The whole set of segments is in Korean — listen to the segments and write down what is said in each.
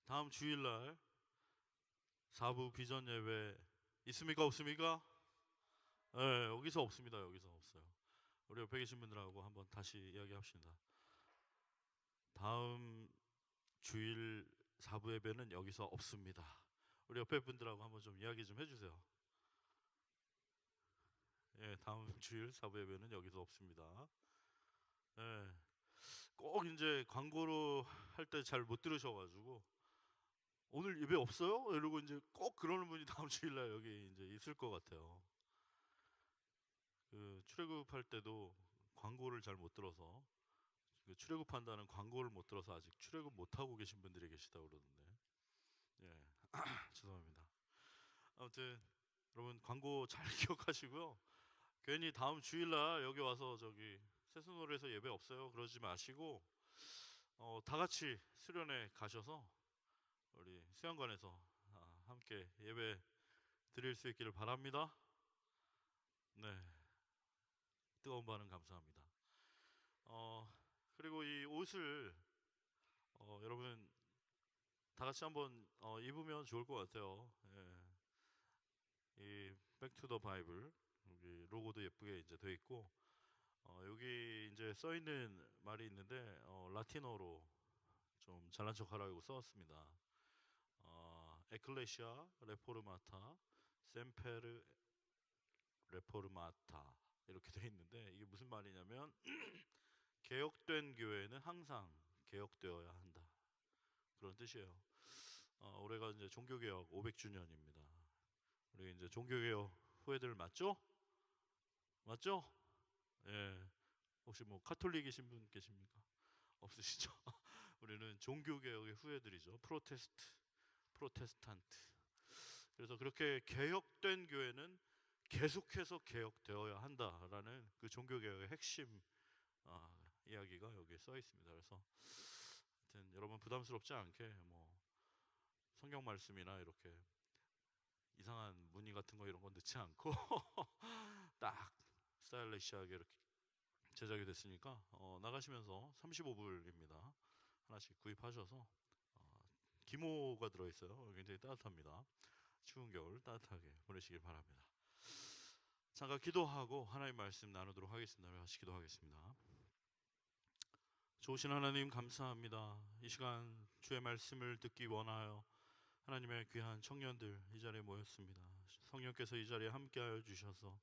다음 주일날 4부 비전 예배 있습니까? 없습니까? 네, 여기서 없습니다. 여기서 없어요. 우리 옆에 계신 분들하고 한번 다시 이야기합시다. 다음 주일 4부 예배는 여기서 없습니다. 우리 옆에 분들하고 한번 좀 이야기 좀 해주세요. 예, 다음 주일 4부 예배는 여기서 없습니다. 예, 꼭 이제 광고로 할 때 잘 못 들으셔가지고 오늘 예배 없어요? 이러고 이제 꼭 그러는 분이 다음 주일날 여기 이제 있을 것 같아요. 그 출애굽할 때도 광고를 잘 못 들어서 그 출애굽한다는 광고를 못 들어서 아직 출애굽 못 하고 계신 분들이 계시다고 그러던데. 예, 죄송합니다. 아무튼 여러분 광고 잘 기억하시고요. 괜히 다음 주일날 여기 와서 저기 새순홀에서 예배 없어요 그러지 마시고 다 같이 수련회 가셔서 우리 수양관에서 함께 예배 드릴 수 있기를 바랍니다. 네, 뜨거운 반응 감사합니다. 그리고 이 옷을 여러분 다 같이 한번 입으면 좋을 것 같아요. 예. 이 백투더 바이블 여기 로고도 예쁘게 이제 돼 있고 여기 이제 써 있는 말이 있는데 라틴어로 좀 잘난 척하라고 써왔습니다. 에클레시아 레포르마타 셈페르 레포르마타 이렇게 돼 있는데 이게 무슨 말이냐면 개혁된 교회는 항상 개혁되어야 한다 그런 뜻이에요. 올해가 이제 종교개혁 500주년입니다. 우리 이제 종교개혁 후예들 맞죠? 맞죠? 예. 혹시 뭐 카톨릭이신 분 계십니까? 없으시죠? 우리는 종교개혁의 후예들이죠. 프로테스탄트. 그래서 그렇게 개혁된 교회는 계속해서 개혁되어야 한다라는 그 종교개혁의 핵심 이야기가 여기에 써 있습니다. 그래서 하여튼 여러분 부담스럽지 않게 뭐 성경 말씀이나 이렇게 이상한 무늬 같은 거 이런 거 넣지 않고 딱 스타일리시하게 이렇게 제작이 됐으니까 나가시면서 35불입니다. 하나씩 구입하셔서 기모가 들어있어요. 굉장히 따뜻합니다. 추운 겨울 따뜻하게 보내시길 바랍니다. 잠깐 기도하고 하나님 말씀 나누도록 하겠습니다. 같이 기도하겠습니다. 좋으신 하나님 감사합니다. 이 시간 주의 말씀을 듣기 원하여 하나님의 귀한 청년들 이 자리에 모였습니다. 성령께서 이 자리에 함께하여 주셔서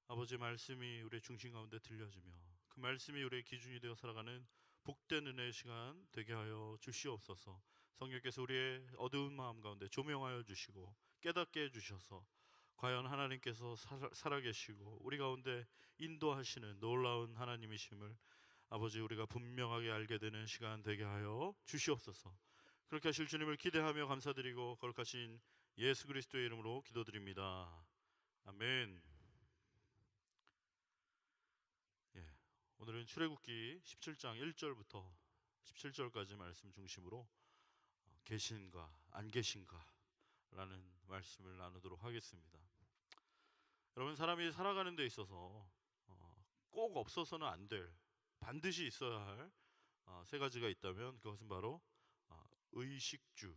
아버지의 말씀이 우리의 중심 가운데 들려지며 그 말씀이 우리의 기준이 되어 살아가는 복된 은혜의 시간 되게 하여 주시옵소서. 성령께서 우리의 어두운 마음 가운데 조명하여 주시고 깨닫게 해주셔서 과연 하나님께서 살아계시고 우리 가운데 인도하시는 놀라운 하나님이심을 아버지 우리가 분명하게 알게 되는 시간 되게 하여 주시옵소서. 그렇게 하실 주님을 기대하며 감사드리고 거룩하신 예수 그리스도의 이름으로 기도드립니다. 아멘. 예, 오늘은 출애굽기 17장 1절부터 17절까지 말씀 중심으로 계신가 안 계신가 라는 말씀을 나누도록 하겠습니다. 여러분 사람이 살아가는 데 있어서 꼭 없어서는 안 될 반드시 있어야 할 세 가지가 있다면 그것은 바로 의식주,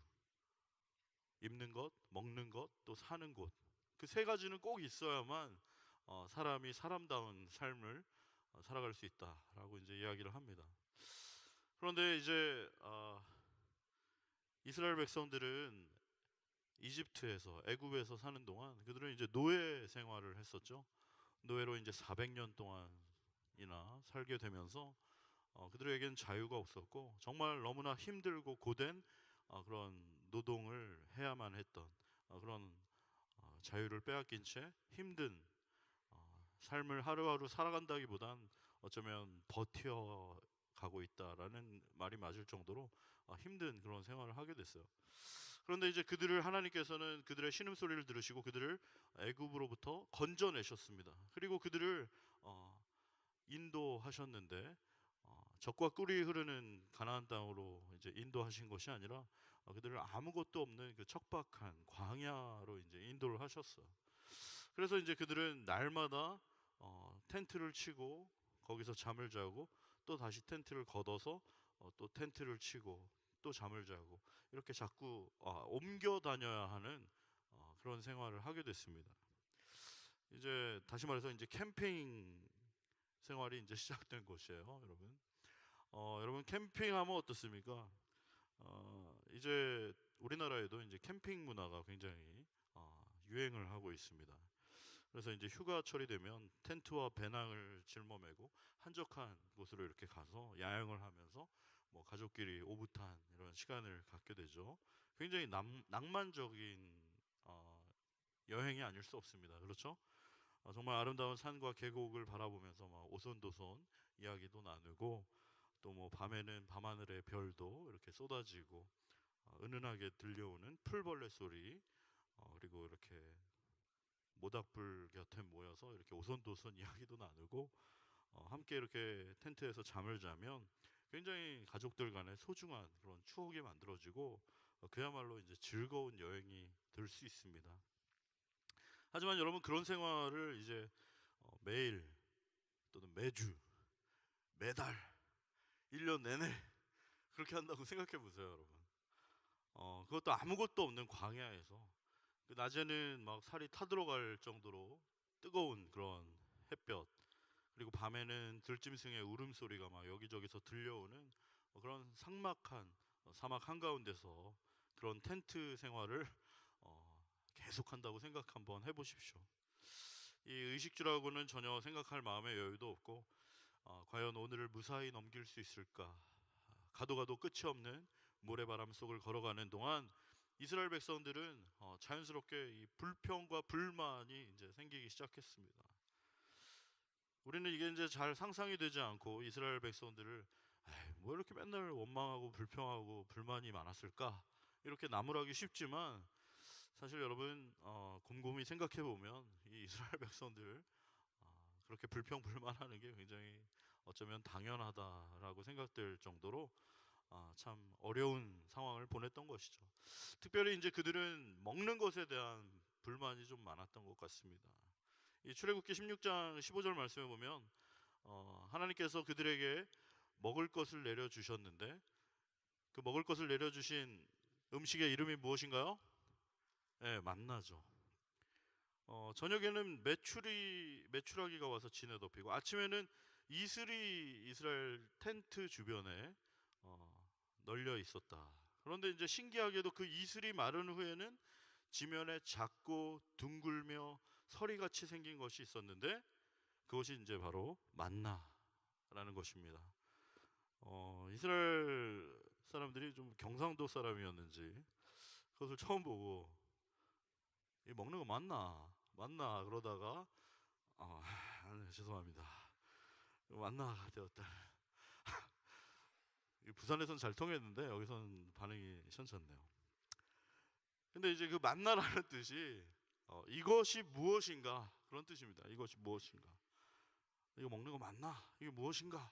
입는 것, 먹는 것, 또 사는 곳. 그 세 가지는 꼭 있어야만 사람이 사람다운 삶을 살아갈 수 있다라고 이제 이야기를 합니다. 그런데 이제 이스라엘 백성들은 이집트에서 애굽에서 사는 동안 그들은 이제 노예 생활을 했었죠. 노예로 이제 400년 동안이나 살게 되면서 그들에게는 자유가 없었고 정말 너무나 힘들고 고된 그런 노동을 해야만 했던 그런 자유를 빼앗긴 채 힘든 삶을 하루하루 살아간다기보단 어쩌면 버텨가고 있다라는 말이 맞을 정도로 힘든 그런 생활을 하게 됐어요. 그런데 이제 그들을 하나님께서는 그들의 신음소리를 들으시고 그들을 애굽으로부터 건져내셨습니다. 그리고 그들을 인도하셨는데 젖과 꿀이 흐르는 가나안 땅으로 이제 인도하신 것이 아니라 그들을 아무것도 없는 그 척박한 광야로 이제 인도를 하셨어요. 그래서 이제 그들은 날마다 텐트를 치고 거기서 잠을 자고 또 다시 텐트를 걷어서 또 텐트를 치고 또 잠을 자고 이렇게 자꾸 옮겨 다녀야 하는 그런 생활을 하게 됐습니다. 이제 다시 말해서 이제 캠핑 생활이 이제 시작된 곳이에요, 여러분. 여러분 캠핑하면 어떻습니까? 이제 우리나라에도 이제 캠핑 문화가 굉장히 유행을 하고 있습니다. 그래서 이제 휴가철이 되면 텐트와 배낭을 짊어매고 한적한 곳으로 이렇게 가서 야영을 하면서 뭐 가족끼리 오붓한 이런 시간을 갖게 되죠. 굉장히 낭만적인 여행이 아닐 수 없습니다. 그렇죠? 정말 아름다운 산과 계곡을 바라보면서 막 오손도손 이야기도 나누고 또 뭐 밤에는 밤하늘의 별도 이렇게 쏟아지고 은은하게 들려오는 풀벌레 소리 그리고 이렇게 모닥불 곁에 모여서 이렇게 오손도손 이야기도 나누고 함께 이렇게 텐트에서 잠을 자면 굉장히 가족들 간의 소중한 그런 추억이 만들어지고 그야말로 이제 즐거운 여행이 될 수 있습니다. 하지만 여러분 그런 생활을 이제 매일 또는 매주 매달 1년 내내 그렇게 한다고 생각해 보세요, 여러분. 그것도 아무것도 없는 광야에서 그 낮에는 막 살이 타들어갈 정도로 뜨거운 그런 햇볕 그리고 밤에는 들짐승의 울음소리가 막 여기저기서 들려오는 그런 삭막한 사막 한가운데서 그런 텐트 생활을 계속한다고 생각 한번 해보십시오. 이 의식주라고는 전혀 생각할 마음의 여유도 없고 과연 오늘을 무사히 넘길 수 있을까? 가도 가도 끝이 없는 모래바람 속을 걸어가는 동안 이스라엘 백성들은 자연스럽게 이 불평과 불만이 이제 생기기 시작했습니다. 우리는 이게 이제 잘 상상이 되지 않고 이스라엘 백성들을 뭐 이렇게 맨날 원망하고 불평하고 불만이 많았을까? 이렇게 나무라기 쉽지만 사실 여러분 곰곰이 생각해 보면 이 이스라엘 백성들 그렇게 불평불만하는 게 굉장히 어쩌면 당연하다라고 생각될 정도로 참 어려운 상황을 보냈던 것이죠. 특별히 이제 그들은 먹는 것에 대한 불만이 좀 많았던 것 같습니다. 이 출애굽기 16장 15절 말씀에 보면 하나님께서 그들에게 먹을 것을 내려 주셨는데 그 먹을 것을 내려 주신 음식의 이름이 무엇인가요? 네, 만나죠. 저녁에는 메추라기가 와서 진에 덮이고 아침에는 이슬이 이스라엘 텐트 주변에 널려 있었다. 그런데 이제 신기하게도 그 이슬이 마른 후에는 지면에 작고 둥글며 서리같이 생긴 것이 있었는데 그것이 이제 바로 만나라는 것입니다. 이스라엘 사람들이 좀 경상도 사람이었는지 그것을 처음 보고 이 먹는 거 맞나 그러다가 죄송합니다. 만나가 되었다. 부산에선 잘 통했는데 여기선 반응이 시원찮네요. 근데 이제 그 만나라는 뜻이 이것이 무엇인가 그런 뜻입니다. 이것이 무엇인가? 이거 먹는 거 맞나? 이게 무엇인가?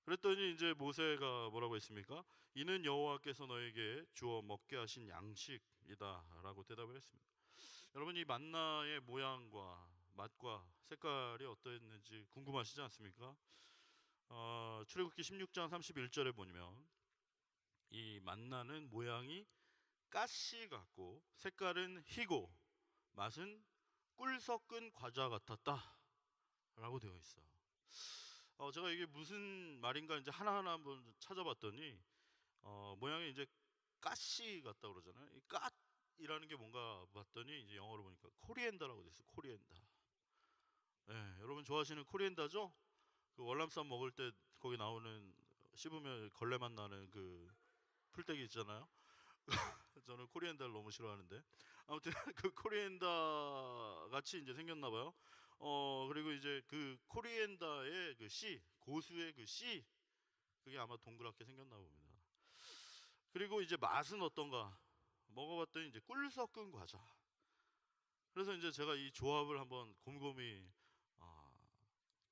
그랬더니 이제 모세가 뭐라고 했습니까? 이는 여호와께서 너에게 주어 먹게 하신 양식이다라고 대답을 했습니다. 여러분 이 만나의 모양과 맛과 색깔이 어떠했는지 궁금하시지 않습니까? 출애굽기 16장 31절에 보면 이 만나는 모양이 가시 같고 색깔은 희고 맛은 꿀 섞은 과자 같았다라고 되어 있어요. 제가 이게 무슨 말인가 이제 하나하나 한번 찾아봤더니 모양이 이제 가시 같다 그러잖아요. 이 갓이라는 게 뭔가 봤더니 이제 영어로 보니까 코리앤더라고 돼 있어요. 코리앤더. 네, 여러분 좋아하시는 코리앤더죠? 그 월남쌈 먹을 때 거기 나오는 씹으면 걸레맛 나는 그 풀떼기 있잖아요. 저는 코리앤더를 너무 싫어하는데 아무튼 그 코리앤더 같이 이제 생겼나 봐요. 그리고 이제 그 코리앤더의 그 씨, 고수의 그 씨, 그게 아마 동그랗게 생겼나 봅니다. 그리고 이제 맛은 어떤가? 먹어봤더니 이제 꿀 섞은 과자. 그래서 이제 제가 이 조합을 한번 곰곰이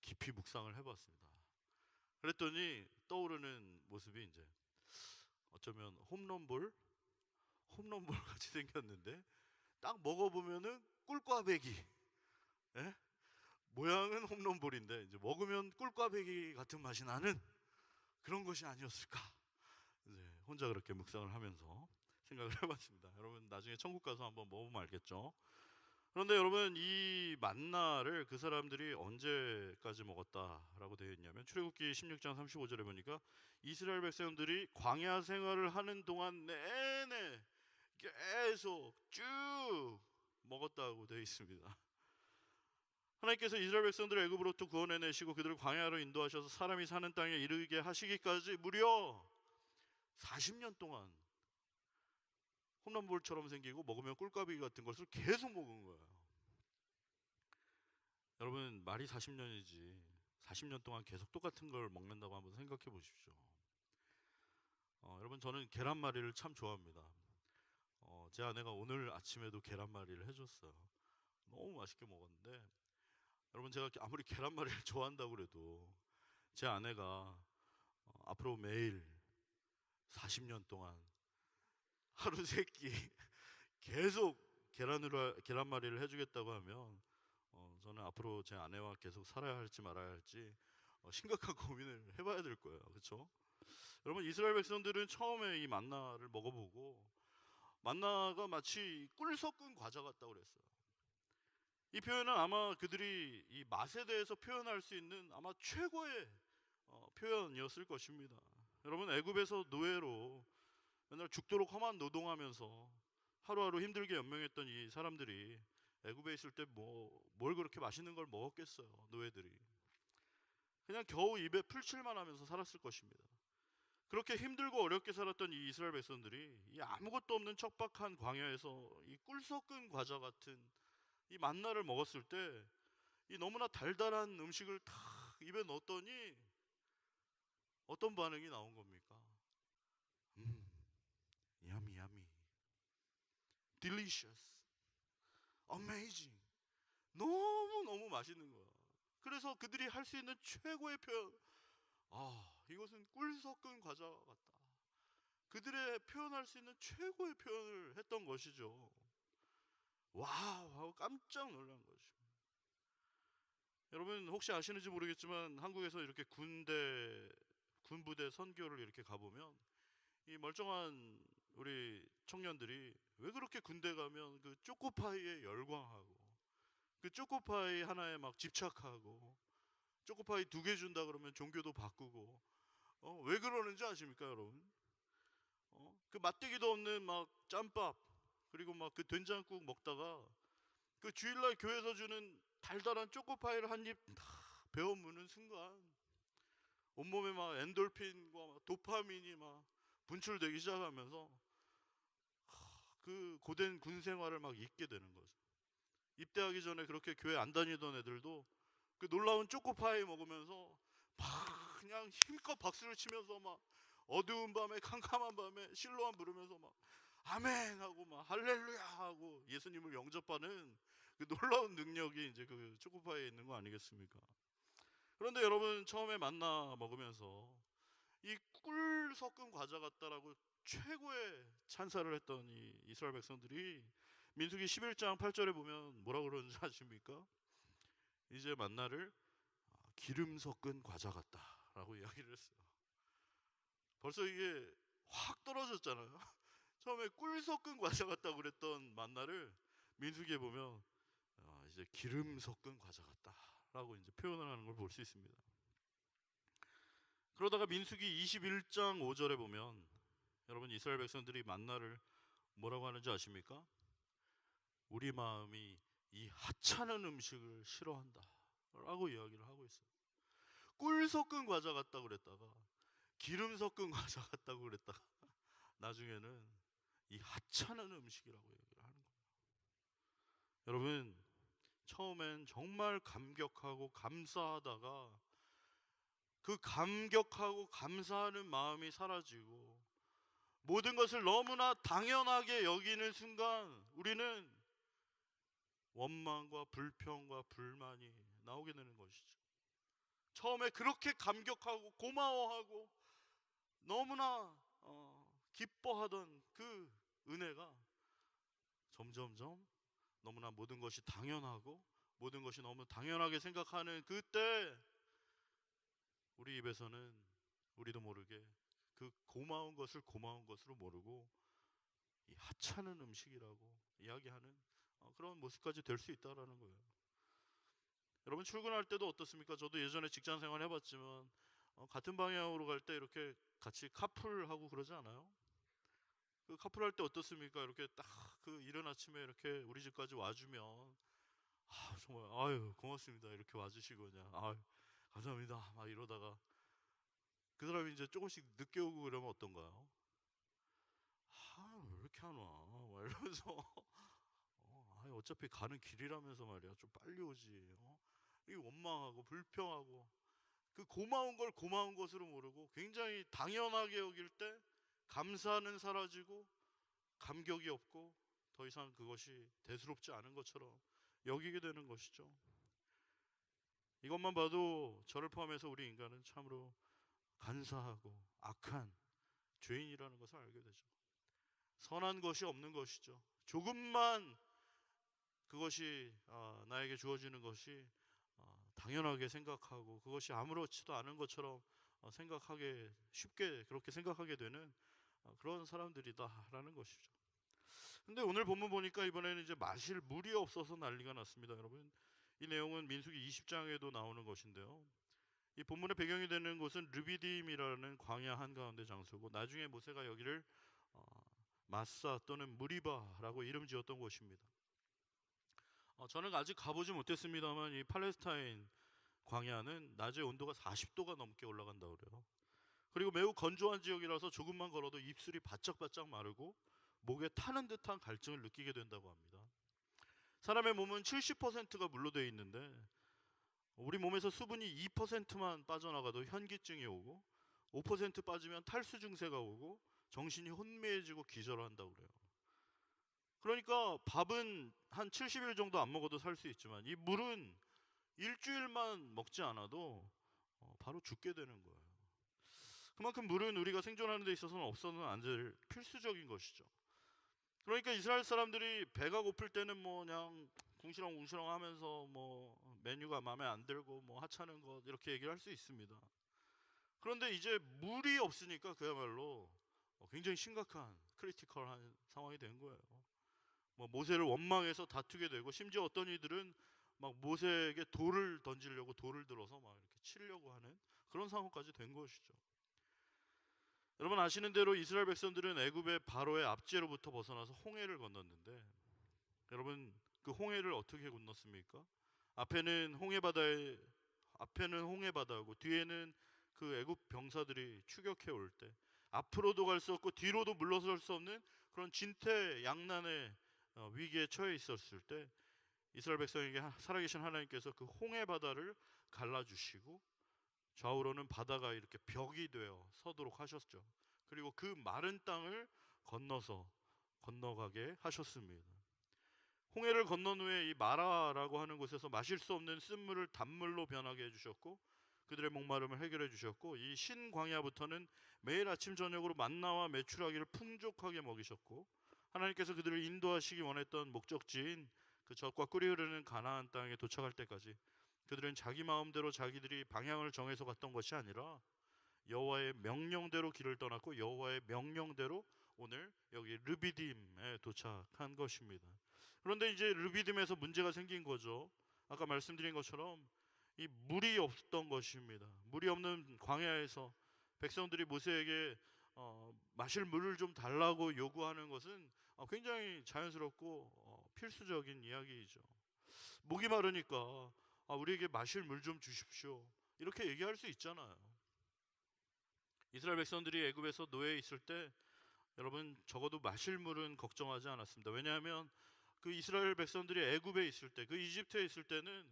깊이 묵상을 해봤습니다. 그랬더니 떠오르는 모습이 이제 어쩌면 홈런볼 같이 생겼는데 딱 먹어보면은 꿀꽈배기. 예? 모양은 홈런볼인데 이제 먹으면 꿀꽈배기 같은 맛이 나는 그런 것이 아니었을까. 이제 혼자 그렇게 묵상을 하면서 생각을 해봤습니다. 여러분 나중에 천국 가서 한번 먹어보면 알겠죠. 그런데 여러분 이 만나를 그 사람들이 언제까지 먹었다라고 되어 있냐면 출애굽기 16장 35절에 보니까 이스라엘 백성들이 광야 생활을 하는 동안 내내 계속 쭉 먹었다고 되어 있습니다. 하나님께서 이스라엘 백성들을 애굽으로부터 구원해내시고 그들을 광야로 인도하셔서 사람이 사는 땅에 이르게 하시기까지 무려 40년 동안 홈런볼처럼 생기고 먹으면 꿀까비 같은 것을 계속 먹은 거예요. 여러분 말이 40년이지 40년 동안 계속 똑같은 걸 먹는다고 한번 생각해 보십시오. 여러분 저는 계란말이를 참 좋아합니다. 제 아내가 오늘 아침에도 계란말이를 해줬어요. 너무 맛있게 먹었는데 여러분 제가 아무리 계란말이를 좋아한다고 그래도 제 아내가 앞으로 매일 40년 동안 하루 세 끼 계속 계란말이를 해주겠다고 하면 저는 앞으로 제 아내와 계속 살아야 할지 말아야 할지 심각한 고민을 해봐야 될 거예요. 그렇죠? 여러분 이스라엘 백성들은 처음에 이 만나를 먹어보고 만나가 마치 꿀 섞은 과자 같다고 그랬어요. 이 표현은 아마 그들이 이 맛에 대해서 표현할 수 있는 아마 최고의 표현이었을 것입니다. 여러분 애굽에서 노예로 맨날 죽도록 험한 노동하면서 하루하루 힘들게 연명했던 이 사람들이 애굽에 있을 때 뭘 그렇게 맛있는 걸 먹었겠어요. 노예들이 그냥 겨우 입에 풀칠만 하면서 살았을 것입니다. 그렇게 힘들고 어렵게 살았던 이 이스라엘 백성들이 이 아무것도 없는 척박한 광야에서 이 꿀 섞은 과자 같은 이 만나를 먹었을 때 이 너무나 달달한 음식을 탁 입에 넣었더니 어떤 반응이 나온 겁니까? yummy yummy, delicious, amazing. 너무 맛있는 거야. 그래서 그들이 할 수 있는 최고의 표현, 이것은 꿀 섞은 과자 같다. 그들의 표현할 수 있는 최고의 표현을 했던 것이죠. 와우 하고 깜짝 놀란 것이죠. 여러분 혹시 아시는지 모르겠지만 한국에서 이렇게 군부대 선교를 이렇게 가보면 이 멀쩡한 우리 청년들이 왜 그렇게 군대 가면 그 초코파이에 열광하고 그 초코파이 하나에 막 집착하고 초코파이 2개 준다 그러면 종교도 바꾸고 왜 그러는지 아십니까 여러분? 그 맛대기도 없는 막 짬밥 그리고 막 그 된장국 먹다가 그 주일날 교회에서 주는 달달한 초코파이를 한 입 다 베어 무는 순간 온몸에 막 엔돌핀과 막 도파민이 막 분출되기 시작하면서 그 고된 군 생활을 막 잊게 되는 거죠. 입대하기 전에 그렇게 교회 안 다니던 애들도 그 놀라운 초코파이 먹으면서 막 그냥 힘껏 박수를 치면서 막 어두운 밤에 캄캄한 밤에 실로암 부르면서 막 아멘 하고 막 할렐루야 하고 예수님을 영접하는 그 놀라운 능력이 이제 그 초코파이에 있는 거 아니겠습니까? 그런데 여러분 처음에 만나 먹으면서 이 꿀 섞은 과자 같다라고 최고의 찬사를 했던 이 이스라엘 백성들이 민수기 11장 8절에 보면 뭐라 그러는지 아십니까? 이제 만나를 기름 섞은 과자 같다라고 이야기를 했어요. 벌써 이게 확 떨어졌잖아요. 처음에 꿀 섞은 과자 같다고 그랬던 만나를 민수기에 보면 이제 기름 섞은 과자 같다라고 이제 표현을 하는 걸 볼 수 있습니다. 그러다가 민수기 21장 5절에 보면 여러분 이스라엘 백성들이 만나를 뭐라고 하는지 아십니까? 우리 마음이 이 하찮은 음식을 싫어한다 라고 이야기를 하고 있어요. 꿀 섞은 과자 같다고 그랬다가 기름 섞은 과자 같다고 그랬다가 나중에는 이 하찮은 음식이라고 얘기를 하는 거예요. 여러분 처음엔 정말 감격하고 감사하다가 그 감격하고 감사하는 마음이 사라지고 모든 것을 너무나 당연하게 여기는 순간 우리는 원망과 불평과 불만이 나오게 되는 것이죠. 처음에 그렇게 감격하고 고마워하고 너무나 기뻐하던 그 은혜가 점점점 너무나 모든 것이 당연하고 모든 것이 너무 당연하게 생각하는 그때 우리 입에서는 우리도 모르게 그 고마운 것을 고마운 것으로 모르고 이 하찮은 음식이라고 이야기하는 그런 모습까지 될 수 있다라는 거예요. 여러분 출근할 때도 어떻습니까? 저도 예전에 직장 생활 해봤지만 같은 방향으로 갈 때 이렇게 같이 카풀하고 그러지 않아요? 그 카풀할 때 어떻습니까? 이렇게 딱 그 이른 아침에 이렇게 우리 집까지 와주면 정말 아유 고맙습니다 이렇게 와주시고 그냥 아유 감사합니다 막 이러다가 그 사람이 이제 조금씩 늦게 오고 그러면 어떤가요? 왜 이렇게 안 와? 막 이러면서 어차피 가는 길이라면서 말이야 좀 빨리 오지. 이 원망하고 불평하고 그 고마운 걸 고마운 것으로 모르고 굉장히 당연하게 여길 때 감사는 사라지고 감격이 없고 더 이상 그것이 대수롭지 않은 것처럼 여기게 되는 것이죠. 이것만 봐도 저를 포함해서 우리 인간은 참으로 간사하고 악한 죄인이라는 것을 알게 되죠. 선한 것이 없는 것이죠. 조금만 그것이 나에게 주어지는 것이 당연하게 생각하고 그것이 아무렇지도 않은 것처럼 생각하게 쉽게 그렇게 생각하게 되는 그런 사람들이다라는 것이죠. 근데 오늘 본문 보니까 이번에는 이제 마실 물이 없어서 난리가 났습니다. 여러분 이 내용은 민수기 20장에도 나오는 것인데요. 이 본문의 배경이 되는 곳은 르비딤이라는 광야 한가운데 장소고 나중에 모세가 여기를 어, 마사 또는 무리바라고 이름 지었던 곳입니다. 저는 아직 가보지 못했습니다만 이 팔레스타인 광야는 낮에 온도가 40도가 넘게 올라간다고 그래요. 그리고 매우 건조한 지역이라서 조금만 걸어도 입술이 바짝바짝 마르고 목에 타는 듯한 갈증을 느끼게 된다고 합니다. 사람의 몸은 70%가 물로 되어 있는데 우리 몸에서 수분이 2%만 빠져나가도 현기증이 오고 5% 빠지면 탈수 증세가 오고 정신이 혼미해지고 기절한다고 그래요. 그러니까 밥은 한 70일 정도 안 먹어도 살 수 있지만 이 물은 일주일만 먹지 않아도 바로 죽게 되는 거예요. 그만큼 물은 우리가 생존하는 데 있어서는 없어서는 안 될 필수적인 것이죠. 그러니까 이스라엘 사람들이 배가 고플 때는 뭐 그냥 궁시렁궁시렁 하면서 뭐 메뉴가 마음에 안 들고 뭐 하찮은 것 이렇게 얘기를 할 수 있습니다. 그런데 이제 물이 없으니까 그야말로 굉장히 심각한 크리티컬한 상황이 된 거예요. 뭐 모세를 원망해서 다투게 되고 심지어 어떤 이들은 막 모세에게 돌을 던지려고 돌을 들어서 막 이렇게 치려고 하는 그런 상황까지 된 것이죠. 여러분 아시는 대로 이스라엘 백성들은 애굽의 바로의 압제로부터 벗어나서 홍해를 건넜는데 여러분 그 홍해를 어떻게 건넜습니까? 앞에는 홍해바다고 뒤에는 그 애굽 병사들이 추격해 올 때 앞으로도 갈 수 없고 뒤로도 물러설 수 없는 그런 진퇴양난의 위기에 처해 있었을 때 이스라엘 백성에게 살아계신 하나님께서 그 홍해바다를 갈라주시고 좌우로는 바다가 이렇게 벽이 되어 서도록 하셨죠. 그리고 그 마른 땅을 건너가게 하셨습니다. 홍해를 건넌 후에 이 마라라고 하는 곳에서 마실 수 없는 쓴물을 단물로 변하게 해주셨고 그들의 목마름을 해결해 주셨고 이 신광야부터는 매일 아침 저녁으로 만나와 메추라기를 풍족하게 먹이셨고 하나님께서 그들을 인도하시기 원했던 목적지인 그 젖과 꿀이 흐르는 가나안 땅에 도착할 때까지 그들은 자기 마음대로 자기들이 방향을 정해서 갔던 것이 아니라 여호와의 명령대로 길을 떠났고 여호와의 명령대로 오늘 여기 르비딤에 도착한 것입니다. 그런데 이제 르비딤에서 문제가 생긴 거죠. 아까 말씀드린 것처럼 이 물이 없던 것입니다. 물이 없는 광야에서 백성들이 모세에게 마실 물을 좀 달라고 요구하는 것은 굉장히 자연스럽고 필수적인 이야기이죠. 목이 마르니까 우리에게 마실 물 좀 주십시오. 이렇게 얘기할 수 있잖아요. 이스라엘 백성들이 애굽에서 노예에 있을 때 여러분 적어도 마실 물은 걱정하지 않았습니다. 왜냐하면 그 이스라엘 백성들이 애굽에 있을 때, 그 이집트에 있을 때는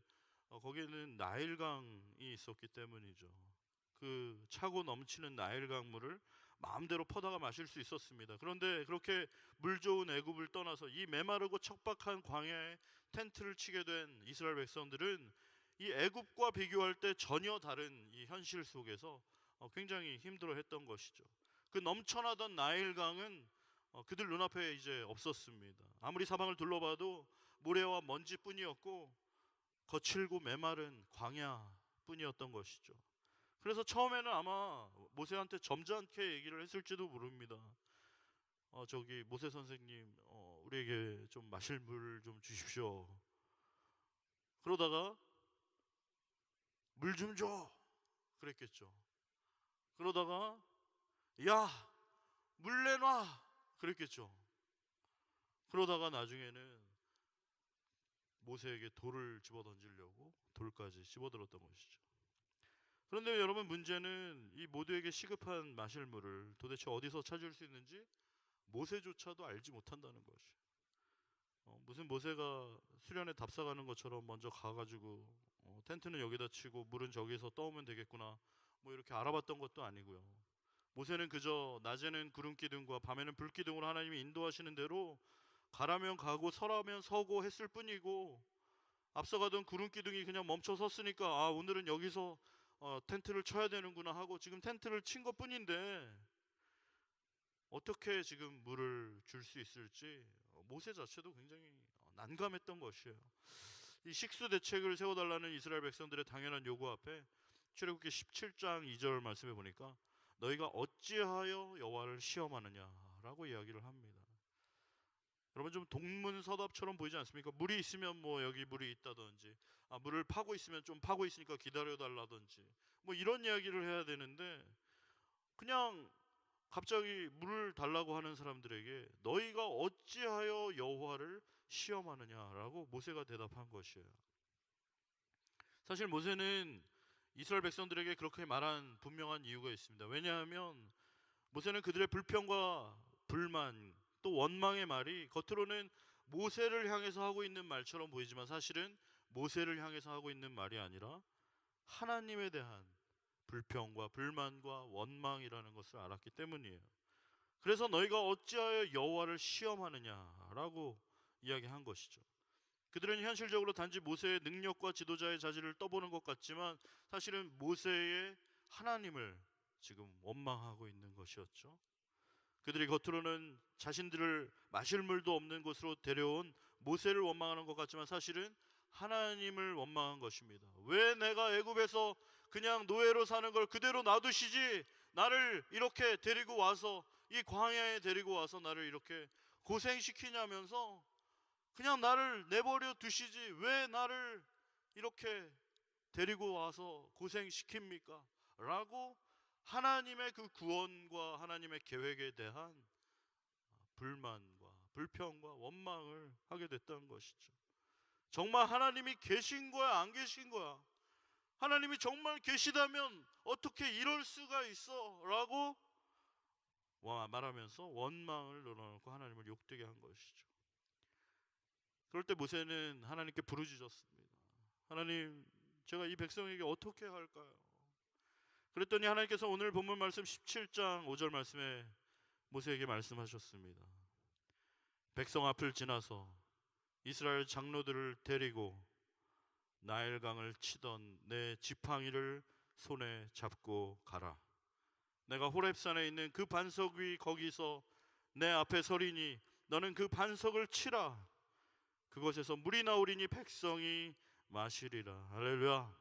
거기에는 나일강이 있었기 때문이죠. 그 차고 넘치는 나일강 물을 마음대로 퍼다가 마실 수 있었습니다. 그런데 그렇게 물 좋은 애굽을 떠나서 이 메마르고 척박한 광야에 텐트를 치게 된 이스라엘 백성들은 이 애굽과 비교할 때 전혀 다른 이 현실 속에서 굉장히 힘들어했던 것이죠. 그 넘쳐나던 나일강은 그들 눈앞에 이제 없었습니다. 아무리 사방을 둘러봐도 모래와 먼지뿐이었고 거칠고 메마른 광야뿐이었던 것이죠. 그래서 처음에는 아마 모세한테 점잖게 얘기를 했을지도 모릅니다. 저기 모세 선생님, 우리에게 좀 마실 물 좀 주십시오. 그러다가 물 좀 줘. 그랬겠죠. 그러다가 야, 물 내놔. 그랬겠죠. 그러다가 나중에는 모세에게 돌을 집어 던지려고 돌까지 집어들었던 것이죠. 그런데 여러분, 문제는 이 모두에게 시급한 마실 물을 도대체 어디서 찾을 수 있는지 모세조차도 알지 못한다는 것이. 무슨 모세가 수련에 답사가는 것처럼 먼저 가가지고 텐트는 여기다 치고 물은 저기서 떠오면 되겠구나 뭐 이렇게 알아봤던 것도 아니고요. 모세는 그저 낮에는 구름 기둥과 밤에는 불 기둥으로 하나님이 인도하시는 대로 가라면 가고 서라면 서고 했을 뿐이고, 앞서가던 구름 기둥이 그냥 멈춰 섰으니까 아, 오늘은 여기서 텐트를 쳐야 되는구나 하고 지금 텐트를 친 것뿐인데, 어떻게 지금 물을 줄 수 있을지 모세 자체도 굉장히 난감했던 것이에요. 이 식수 대책을 세워달라는 이스라엘 백성들의 당연한 요구 앞에 출애굽기 17장 2절 말씀해 보니까 너희가 어찌하여 여호와를 시험하느냐라고 이야기를 합니다. 여러분, 좀 동문서답처럼 보이지 않습니까? 물이 있으면 뭐 여기 물이 있다든지, 물을 파고 있으면 좀 파고 있으니까 기다려달라든지, 뭐 이런 이야기를 해야 되는데, 그냥 갑자기 물을 달라고 하는 사람들에게 너희가 어찌하여 여호와를 시험하느냐라고 모세가 대답한 것이에요. 사실 모세는 이스라엘 백성들에게 그렇게 말한 분명한 이유가 있습니다. 왜냐하면 모세는 그들의 불평과 불만 또 원망의 말이 겉으로는 모세를 향해서 하고 있는 말처럼 보이지만 사실은 모세를 향해서 하고 있는 말이 아니라 하나님에 대한 불평과 불만과 원망이라는 것을 알았기 때문이에요. 그래서 너희가 어찌하여 여호와를 시험하느냐라고 이야기한 것이죠. 그들은 현실적으로 단지 모세의 능력과 지도자의 자질을 떠보는 것 같지만 사실은 모세의 하나님을 지금 원망하고 있는 것이었죠. 그들이 겉으로는 자신들을 마실 물도 없는 곳으로 데려온 모세를 원망하는 것 같지만 사실은 하나님을 원망한 것입니다. 왜 내가 애굽에서 그냥 노예로 사는 걸 그대로 놔두시지, 나를 이렇게 데리고 와서 이 광야에 데리고 와서 나를 이렇게 고생시키냐면서 그냥 나를 내버려 두시지 왜 나를 이렇게 데리고 와서 고생시킵니까? 라고 하나님의 그 구원과 하나님의 계획에 대한 불만과 불평과 원망을 하게 됐던 것이죠. 정말 하나님이 계신 거야, 안 계신 거야? 하나님이 정말 계시다면 어떻게 이럴 수가 있어? 라고 말하면서 원망을 늘어놓고 하나님을 욕되게 한 것이죠. 그럴 때 모세는 하나님께 부르짖었습니다. 하나님, 제가 이 백성에게 어떻게 할까요? 그랬더니 하나님께서 오늘 본문 말씀 17장 5절 말씀에 모세에게 말씀하셨습니다. 백성 앞을 지나서 이스라엘 장로들을 데리고 나일강을 치던 내 지팡이를 손에 잡고 가라. 내가 호렙산에 있는 그 반석 위 거기서 내 앞에 서리니 너는 그 반석을 치라. 그곳에서 물이 나오리니 백성이 마시리라. 할렐루야.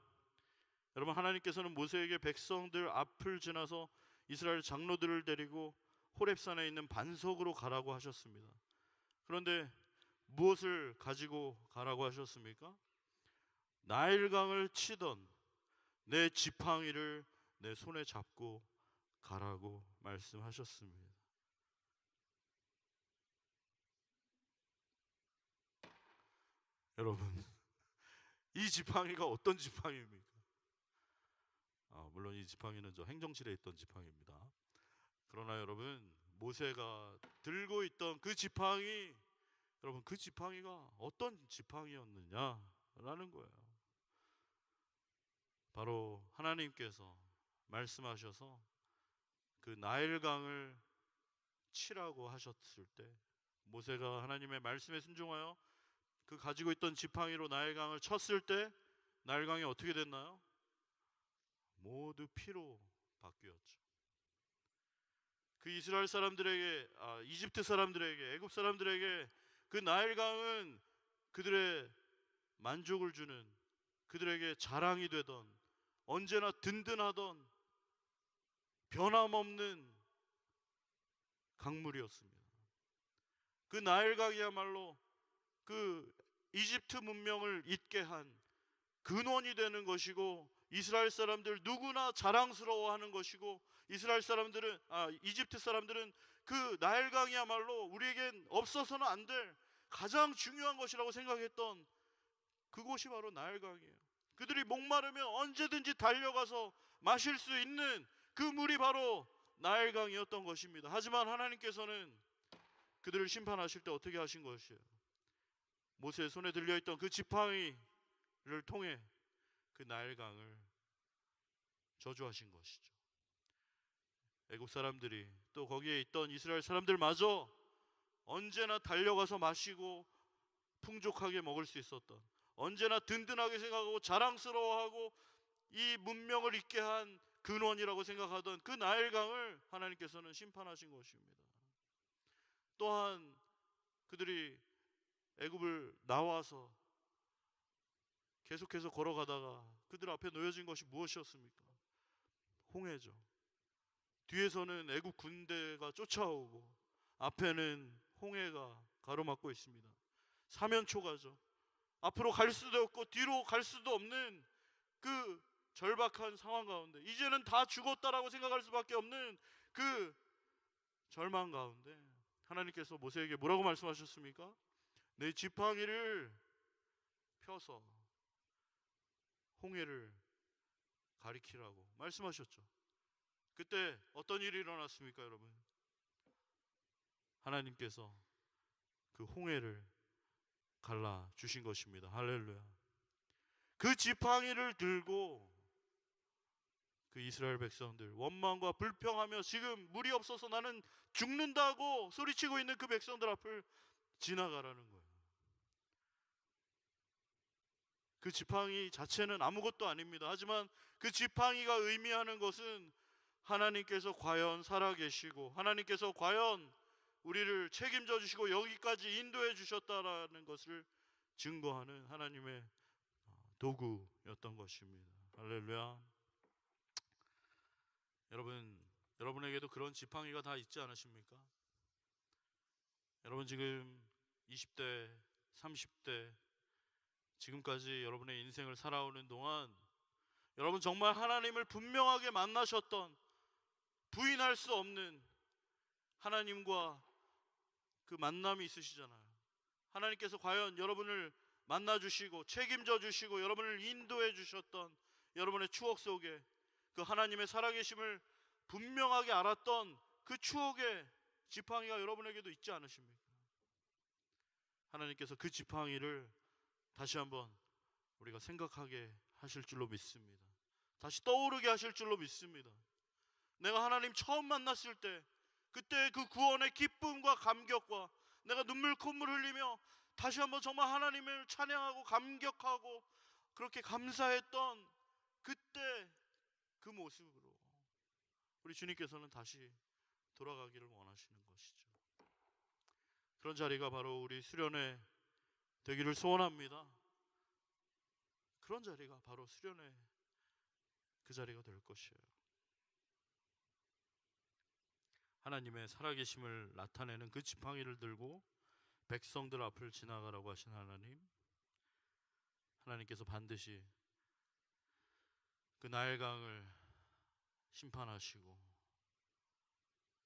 여러분, 하나님께서는 모세에게 백성들 앞을 지나서 이스라엘 장로들을 데리고 호렙산에 있는 반석으로 가라고 하셨습니다. 그런데 무엇을 가지고 가라고 하셨습니까? 나일강을 치던 내 지팡이를 내 손에 잡고 가라고 말씀하셨습니다. 여러분, 이 지팡이가 어떤 지팡이입니까? 물론 이 지팡이는 저 행정실에 있던 지팡이입니다. 그러나 여러분, 모세가 들고 있던 그 지팡이, 여러분, 그 지팡이가 어떤 지팡이였느냐라는 거예요. 바로 하나님께서 말씀하셔서 그 나일강을 치라고 하셨을 때 모세가 하나님의 말씀에 순종하여 그 가지고 있던 지팡이로 나일강을 쳤을 때 나일강이 어떻게 됐나요? 모두 피로 바뀌었죠. 그 이스라엘 사람들에게, 이집트 사람들에게, 애굽 사람들에게 그 나일강은 그들의 만족을 주는, 그들에게 자랑이 되던, 언제나 든든하던 변함없는 강물이었습니다. 그 나일강이야말로 그 이집트 문명을 잇게 한 근원이 되는 것이고, 이스라엘 사람들 누구나 자랑스러워하는 것이고, 이집트 사람들은 그 나일강이야말로 우리에겐 없어서는 안 될 가장 중요한 것이라고 생각했던 그곳이 바로 나일강이에요. 그들이 목마르면 언제든지 달려가서 마실 수 있는 그 물이 바로 나일강이었던 것입니다. 하지만 하나님께서는 그들을 심판하실 때 어떻게 하신 것이에요? 모세의 손에 들려있던 그 지팡이를 통해 그 나일강을 저주하신 것이죠. 애굽 사람들이 또 거기에 있던 이스라엘 사람들마저 언제나 달려가서 마시고 풍족하게 먹을 수 있었던, 언제나 든든하게 생각하고 자랑스러워하고 이 문명을 잇게 한 근원이라고 생각하던 그 나일강을 하나님께서는 심판하신 것입니다. 또한 그들이 애굽을 나와서 계속해서 걸어가다가 그들 앞에 놓여진 것이 무엇이었습니까? 홍해죠. 뒤에서는 애굽 군대가 쫓아오고 앞에는 홍해가 가로막고 있습니다. 사면초가죠. 앞으로 갈 수도 없고 뒤로 갈 수도 없는 그 절박한 상황 가운데, 이제는 다 죽었다라고 생각할 수밖에 없는 그 절망 가운데 하나님께서 모세에게 뭐라고 말씀하셨습니까? 내 지팡이를 펴서 홍해를 가리키라고 말씀하셨죠. 그때 어떤 일이 일어났습니까, 여러분? 하나님께서 그 홍해를 갈라 주신 것입니다. 할렐루야. 그 지팡이를 들고 그 이스라엘 백성들, 원망과 불평하며 지금 물이 없어서 나는 죽는다고 소리치고 있는 그 백성들 앞을 지나가라는 거예요. 그 지팡이 자체는 아무것도 아닙니다. 하지만 그 지팡이가 의미하는 것은 하나님께서 과연 살아계시고, 하나님께서 과연 우리를 책임져 주시고 여기까지 인도해 주셨다라는 것을 증거하는 하나님의 도구였던 것입니다. 할렐루야. 여러분에게도 그런 지팡이가 다 있지 않으십니까? 여러분 지금 20대, 30대 지금까지 여러분의 인생을 살아오는 동안 여러분 정말 하나님을 분명하게 만나셨던, 부인할 수 없는 하나님과 그 만남이 있으시잖아요. 하나님께서 과연 여러분을 만나주시고 책임져 주시고 여러분을 인도해 주셨던 여러분의 추억 속에 그 하나님의 살아계심을 분명하게 알았던 그 추억의 지팡이가 여러분에게도 있지 않으십니까? 하나님께서 그 지팡이를 다시 한번 우리가 생각하게 하실 줄로 믿습니다. 다시 떠오르게 하실 줄로 믿습니다. 내가 하나님 처음 만났을 때 그때 그 구원의 기쁨과 감격과 내가 눈물 콧물 흘리며 다시 한번 정말 하나님을 찬양하고 감격하고 그렇게 감사했던 그때 그 모습으로 우리 주님께서는 다시 돌아가기를 원하시는 것이죠. 그런 자리가 바로 우리 수련회 되기를 소원합니다. 그런 자리가 바로 수련회 그 자리가 될 것이에요. 하나님의 살아계심을 나타내는 그 지팡이를 들고 백성들 앞을 지나가라고 하신 하나님께서 반드시 그 나일강을 심판하시고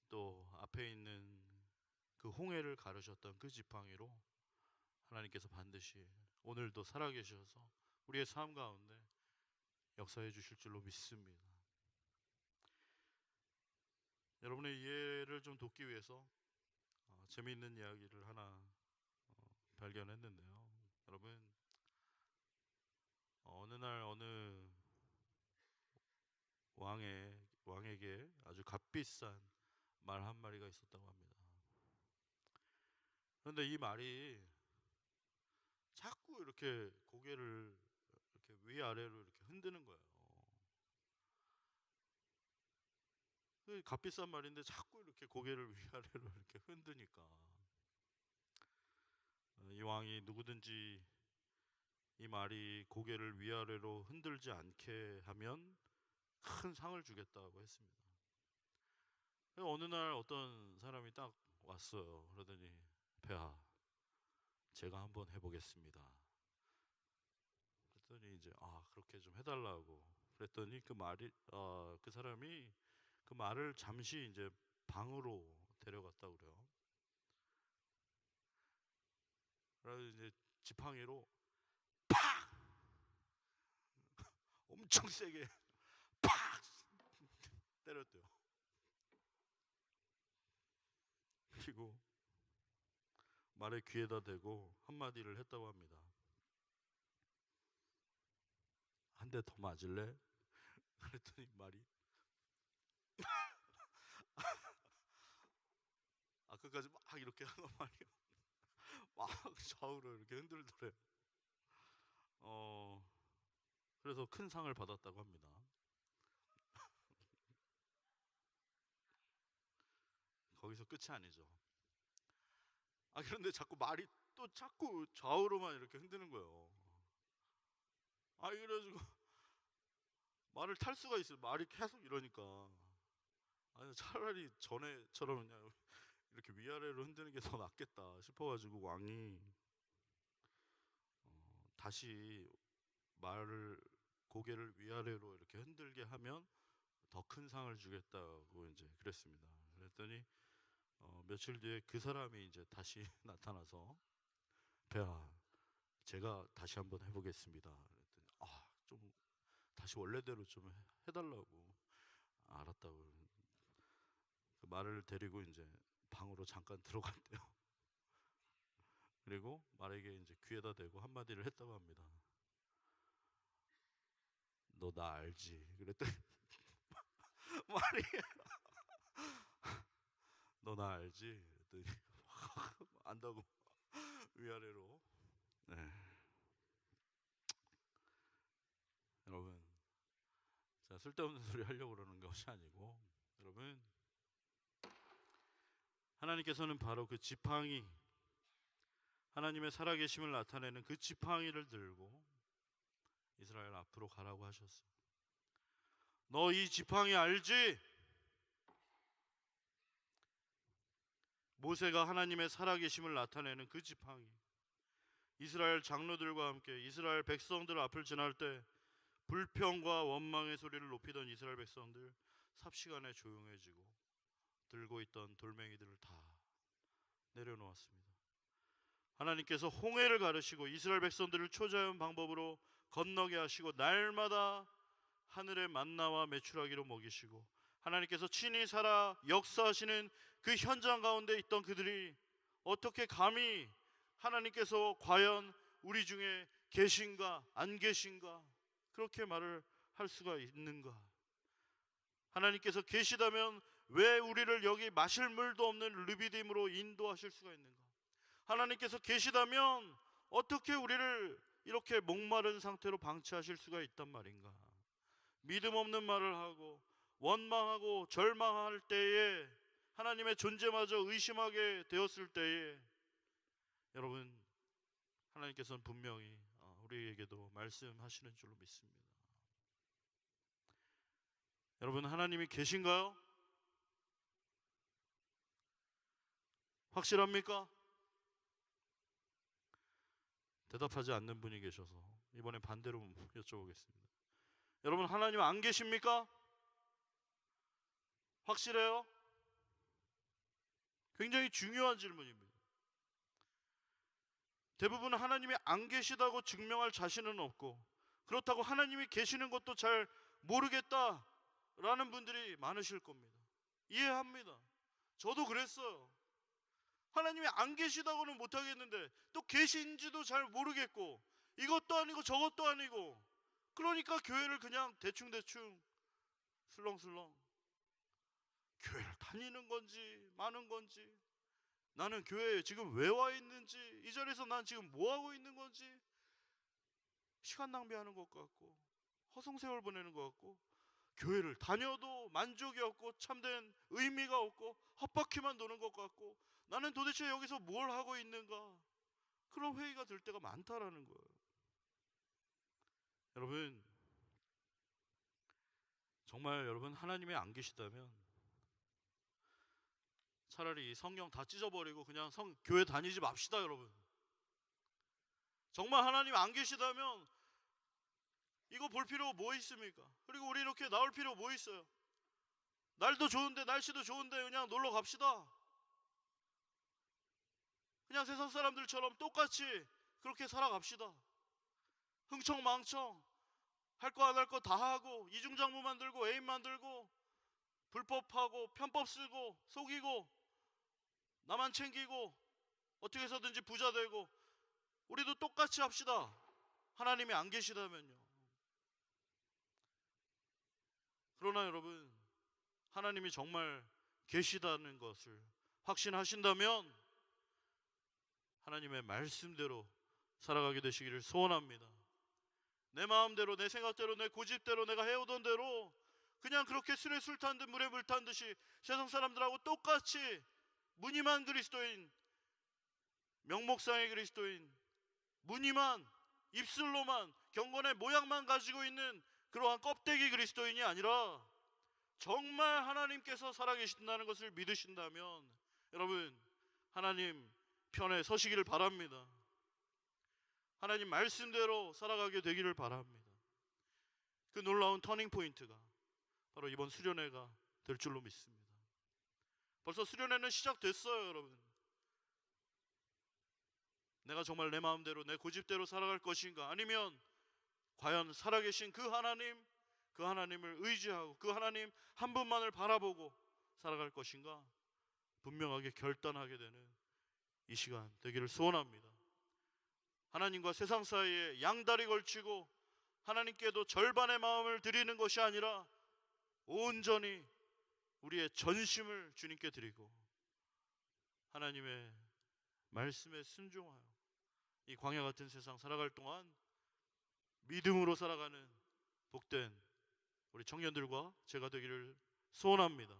또 앞에 있는 그 홍해를 가르셨던 그 지팡이로 하나님께서 반드시 오늘도 살아계셔서 우리의 삶 가운데 역사해 주실 줄로 믿습니다. 여러분의 이해를 좀 돕기 위해서 재미있는 이야기를 하나 발견했는데요. 여러분, 어느 날 어느 왕에게 아주 값비싼 말 한 마리가 있었다고 합니다. 그런데 이 말이 자꾸 이렇게 고개를 이렇게 위아래로 이렇게 흔드는 거예요. 값비싼 말인데 자꾸 이렇게 고개를 위아래로 이렇게 흔드니까 이 왕이 누구든지 이 말이 고개를 위아래로 흔들지 않게 하면 큰 상을 주겠다고 했습니다. 어느 날 어떤 사람이 딱 왔어요. 그러더니 폐하, 제가 한번 해보겠습니다. 그랬더니 이제 그렇게 좀 해달라고 그랬더니 그 사람이 그 말을 잠시 이제 방으로 데려갔다 그래요. 그래서 이제 지팡이로 엄청 세게 팍 때렸대요. 그리고 말에 귀에다 대고 한마디를 했다고 합니다. 한 대 더 맞을래? 그랬더니 말이 끝까지 막 이렇게 하는 말이요. 막 좌우로 이렇게 흔들더래요. 어, 그래서 큰 상을 받았다고 합니다. 거기서 끝이 아니죠. 그런데 자꾸 말이 또 자꾸 좌우로만 이렇게 흔드는 거예요. 그래가지고 말을 탈 수가 있어요. 말이 계속 이러니까. 차라리 전에처럼 그냥 이렇게 위아래로 흔드는 게 더 낫겠다 싶어가지고 왕이 다시 말을 고개를 위아래로 이렇게 흔들게 하면 더 큰 상을 주겠다고 이제 그랬습니다. 그랬더니 며칠 뒤에 그 사람이 이제 다시 나타나서 폐하, 제가 다시 한번 해보겠습니다. 그랬더니 좀 다시 원래대로 좀 해달라고. 알았다고. 그 말을 데리고 이제 방으로 잠깐 들어갔대요. 그리고 말에게 이제 귀에다 대고 한마디를 했다고 합니다. 너 나 알지? 그랬더니 말이 너 나 알지? 그랬더니 안다고 위아래로. 네. 여러분, 자, 쓸데없는 소리 하려고 그러는 것이 아니고, 여러분, 하나님께서는 바로 그 지팡이, 하나님의 살아계심을 나타내는 그 지팡이를 들고 이스라엘 앞으로 가라고 하셨어요. 너 이 지팡이 알지? 모세가 하나님의 살아계심을 나타내는 그 지팡이. 이스라엘 장로들과 함께 이스라엘 백성들 앞을 지날 때 불평과 원망의 소리를 높이던 이스라엘 백성들 삽시간에 조용해지고 들고 있던 돌멩이들을 다 내려놓았습니다. 하나님께서 홍해를 가르시고 이스라엘 백성들을 초자연 방법으로 건너게 하시고 날마다 하늘의 만나와 메추라기로 먹이시고 하나님께서 친히 살아 역사하시는 그 현장 가운데 있던 그들이 어떻게 감히 하나님께서 과연 우리 중에 계신가 안 계신가 그렇게 말을 할 수가 있는가? 하나님께서 계시다면 왜 우리를 여기 마실 물도 없는 르비딤으로 인도하실 수가 있는가? 하나님께서 계시다면 어떻게 우리를 이렇게 목마른 상태로 방치하실 수가 있단 말인가? 믿음 없는 말을 하고 원망하고 절망할 때에 하나님의 존재마저 의심하게 되었을 때에 여러분, 하나님께서는 분명히 우리에게도 말씀하시는 줄로 믿습니다. 여러분, 하나님이 계신가요? 확실합니까? 대답하지 않는 분이 계셔서 이번에 반대로 여쭤보겠습니다. 여러분, 하나님 안 계십니까? 확실해요? 굉장히 중요한 질문입니다. 대부분 하나님이 안 계시다고 증명할 자신은 없고 그렇다고 하나님이 계시는 것도 잘 모르겠다라는 분들이 많으실 겁니다. 이해합니다. 저도 그랬어요. 하나님이 안 계시다고는 못하겠는데 또 계신지도 잘 모르겠고 이것도 아니고 저것도 아니고 그러니까 교회를 그냥 대충대충 슬렁슬렁 교회를 다니는 건지 마는 건지 나는 교회에 지금 왜 와 있는지 이 자리에서 난 지금 뭐 하고 있는 건지 시간 낭비하는 것 같고 허송세월 보내는 것 같고 교회를 다녀도 만족이 없고 참된 의미가 없고 헛바퀴만 도는 것 같고 나는 도대체 여기서 뭘 하고 있는가 그런 회의가 들 때가 많다라는 거예요. 여러분, 정말 여러분 하나님이 안 계시다면 차라리 성경 다 찢어버리고 그냥 교회 다니지 맙시다, 여러분. 정말 하나님 안 계시다면 이거 볼 필요 뭐 있습니까? 그리고 우리 이렇게 나올 필요 뭐 있어요? 날도 좋은데, 날씨도 좋은데 그냥 놀러 갑시다. 그냥 세상 사람들처럼 똑같이 그렇게 살아갑시다. 흥청망청 할 거 안 할 거 다 하고, 이중장부 만들고, 애인 만들고, 불법하고, 편법 쓰고, 속이고, 나만 챙기고, 어떻게 해서든지 부자 되고, 우리도 똑같이 합시다. 하나님이 안 계시다면요. 그러나 여러분, 하나님이 정말 계시다는 것을 확신하신다면 하나님의 말씀대로 살아가게 되시기를 소원합니다. 내 마음대로, 내 생각대로, 내 고집대로, 내가 해오던 대로 그냥 그렇게 술에 술 탄 듯 물에 물 탄 듯이 세상 사람들하고 똑같이 무늬만 그리스도인, 명목상의 그리스도인, 무늬만, 입술로만, 경건의 모양만 가지고 있는 그러한 껍데기 그리스도인이 아니라 정말 하나님께서 살아계신다는 것을 믿으신다면 여러분, 하나님 편에 서시기를 바랍니다. 하나님 말씀대로 살아가게 되기를 바랍니다. 그 놀라운 터닝 포인트가 바로 이번 수련회가 될 줄로 믿습니다. 벌써 수련회는 시작됐어요, 여러분. 내가 정말 내 마음대로, 내 고집대로 살아갈 것인가? 아니면 과연 살아계신 그 하나님을 의지하고 그 하나님 한 분만을 바라보고 살아갈 것인가? 분명하게 결단하게 되는 이 시간 되기를 소원합니다. 하나님과 세상 사이에 양다리 걸치고 하나님께도 절반의 마음을 드리는 것이 아니라 온전히 우리의 전심을 주님께 드리고 하나님의 말씀에 순종하여 이 광야 같은 세상 살아갈 동안 믿음으로 살아가는 복된 우리 청년들과 제가 되기를 소원합니다.